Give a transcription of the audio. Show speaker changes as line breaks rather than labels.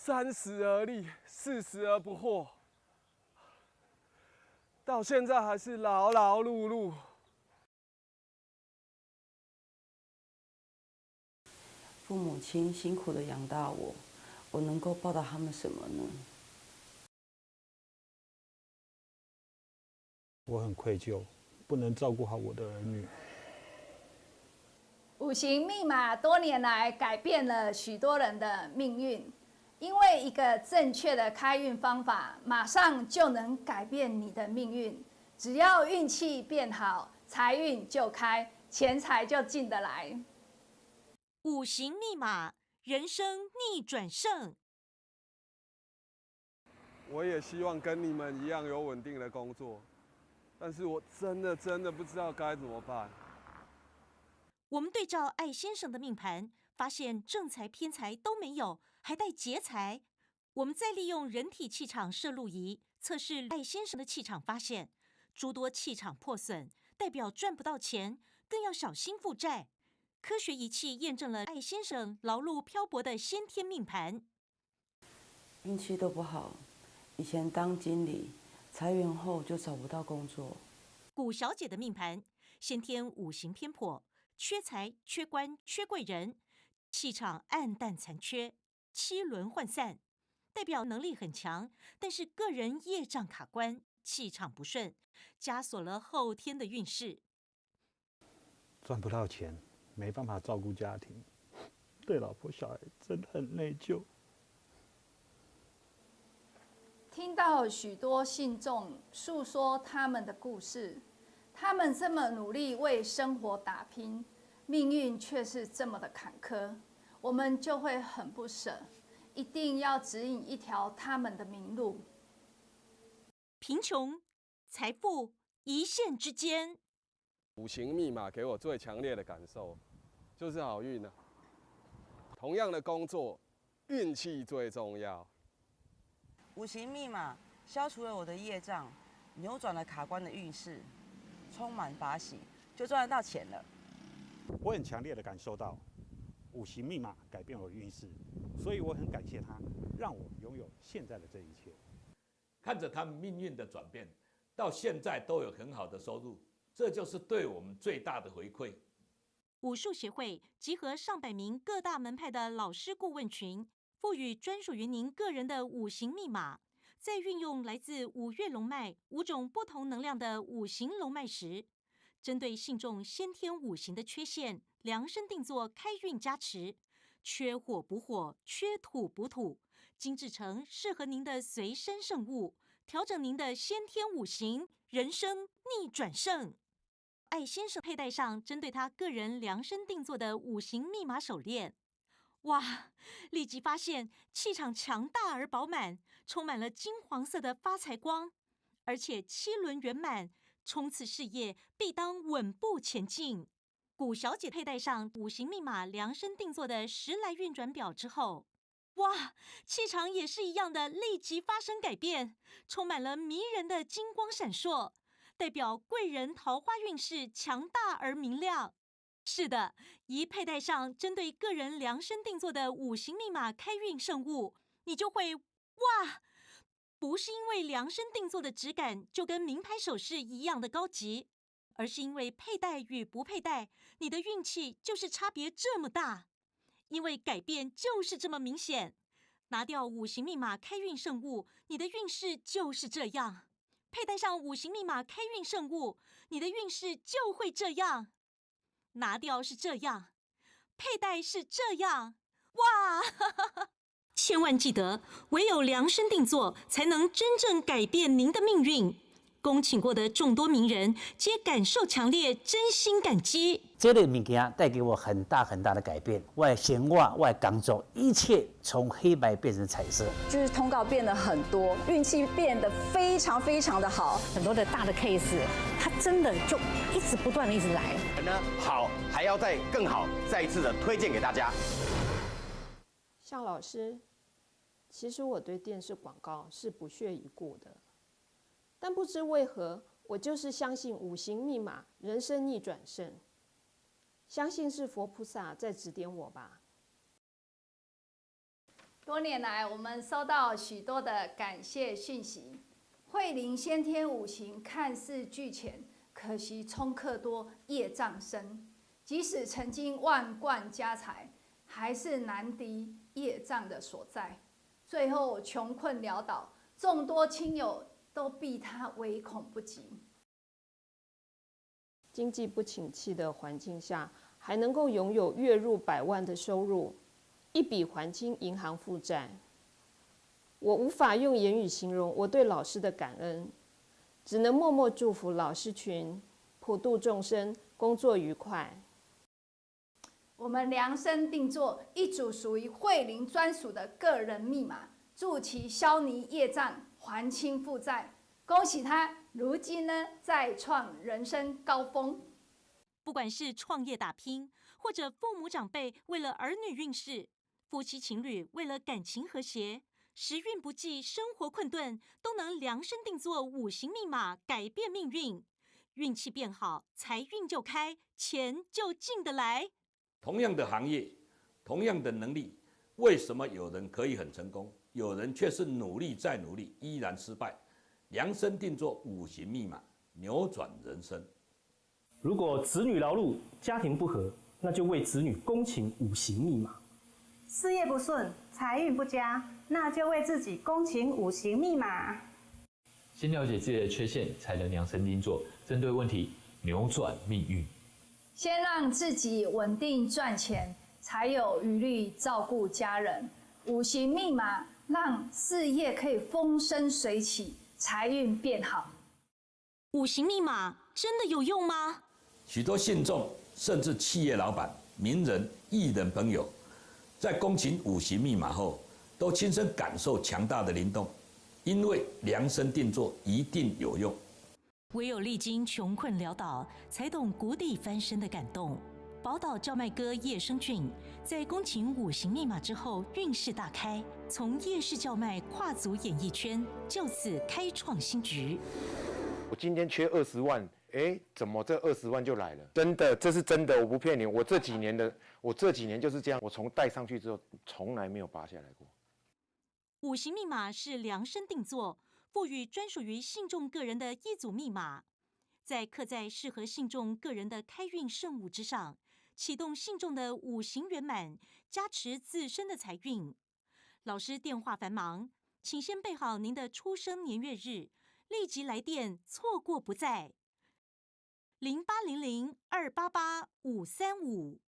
30而立，40而不惑，到现在还是劳劳碌碌。
父母亲辛苦的养大我，我能够报答他们什么呢？
我很愧疚，不能照顾好我的儿女。
五行密码多年来改变了许多人的命运，因为一个正确的开运方法，马上就能改变你的命运。只要运气变好，财运就开，钱财就进得来。
五行密码，人生逆转胜。
我也希望跟你们一样有稳定的工作，但是我真的不知道该怎么办。
我们对照艾先生的命盘，发现正财偏财都没有，还带劫财。我们再利用人体气场摄录仪测试艾先生的气场，发现诸多气场破损，代表赚不到钱，更要小心负债。科学仪器验证了艾先生劳碌漂泊的先天命盘。
运气都不好，以前当经理，裁员后就找不到工作。
古小姐的命盘，先天五行偏颇，缺财、缺官、缺贵人，气场暗淡残缺，7轮涣散，代表能力很强，但是个人业障卡关，气场不顺，加锁了后天的运势。
赚不到钱，没办法照顾家庭，对老婆小孩真的很内疚。
听到许多信众诉说他们的故事，他们这么努力为生活打拼，命运却是这么的坎坷，我们就会很不舍，一定要指引一条他们的明路。
贫穷、财富一线之间。
五行密码给我最强烈的感受，就是好运啊。同样的工作，运气最重要。
五行密码消除了我的业障，扭转了卡关的运势，充满法喜，就赚得到钱了。
我很强烈的感受到，五行密码改变我的运势，所以我很感谢它，让我拥有现在的这一切。
看着他们命运的转变，到现在都有很好的收入，这就是对我们最大的回馈。
武术协会集合上百名各大门派的老师顾问群，赋予专属于您个人的五行密码。在运用来自5岳龙脉5种不同能量的五行龙脉时，针对信众先天五行的缺陷，量身定做开运加持，缺火补火，缺土补土，精制成适合您的随身圣物，调整您的先天五行，人生逆转胜。艾先生佩戴上针对他个人量身定做的五行密码手链，哇！立即发现气场强大而饱满，充满了金黄色的发财光，而且7轮圆满，冲刺事业必当稳步前进。古小姐佩戴上五行密码量身定做的10来运转表之后，哇！气场也是一样的，立即发生改变，充满了迷人的金光闪烁，代表贵人桃花运势强大而明亮。是的，一佩戴上针对个人量身定做的五行密码开运圣物，你就会哇！不是因为量身定做的质感就跟名牌首饰一样的高级，而是因为佩戴与不佩戴，你的运气就是差别这么大。因为改变就是这么明显，拿掉五行密码开运圣物，你的运势就是这样；佩戴上五行密码开运圣物，你的运势就会这样。拿掉是这样，佩戴是这样，哇！千万记得，唯有量身定做，才能真正改变您的命运。恭请过的众多名人皆感受强烈，真心感激。
这类物件带给我很大的改变，我的生活、我的工作，一切从黑白变成彩色。
就是通告变得很多，运气变得非常的好，
很多的大的 case， 它真的就一直不断的一直来。
好，还要再更好，再一次的推荐给大家。
向老师，其实我对电视广告是不屑一顾的。但不知为何，我就是相信五行密码，人生逆转胜。相信是佛菩萨在指点我吧。
多年来，我们收到许多的感谢讯息。慧灵先天五行看似巨浅，可惜冲克多，业障深。即使曾经万贯家财，还是难敌业障的所在。最后穷困潦倒，众多亲友都避他唯恐不及。
经济不景气的环境下，还能够拥有月入100万的收入，一笔还清银行负债。我无法用言语形容我对老师的感恩，只能默默祝福老师群普度众生，工作愉快。
我们量身定做一组属于慧灵专属的个人密码，助其消弭业障，还清负债。恭喜他，如今呢再创人生高峰。
不管是创业打拼，或者父母长辈为了儿女运势，夫妻情侣为了感情和谐，时运不济，生活困顿，都能量身定做五行密码，改变命运。运气变好，财运就开，钱就进得来。
同样的行业，同样的能力，为什么有人可以很成功，有人却是努力再努力依然失败？量身定做五行密码，扭转人生。
如果子女劳碌，家庭不和，那就为子女恭请五行密码。
事业不顺，财运不佳，那就为自己恭请五行密码。
先了解自己的缺陷，才能量身定做，针对问题扭转命运。
先让自己稳定赚钱，才有余力照顾家人。五行密码让事业可以风生水起，财运变好。
五行密码真的有用吗？
许多信众甚至企业老板、名人、艺人朋友，在恭请五行密码后，都亲身感受强大的灵动，因为量身定做一定有用。
唯有历经穷困潦倒，才懂谷底翻身的感动。宝岛叫卖哥叶生俊在恭请五行密码之后，运势大开，从夜市叫卖跨足演艺圈，就此开创新局。
我今天缺20万，怎么这20万就来了？真的，这是真的，我不骗你。我这几年就是这样，我从带上去之后，从来没有拔下来过。
五行密码是量身定做，赋予专属于信众个人的一组密码，在刻在适合信众个人的开运圣物之上，启动信众的五行圆满，加持自身的财运。老师电话繁忙，请先备好您的出生年月日，立即来电，错过不再。0800-288-535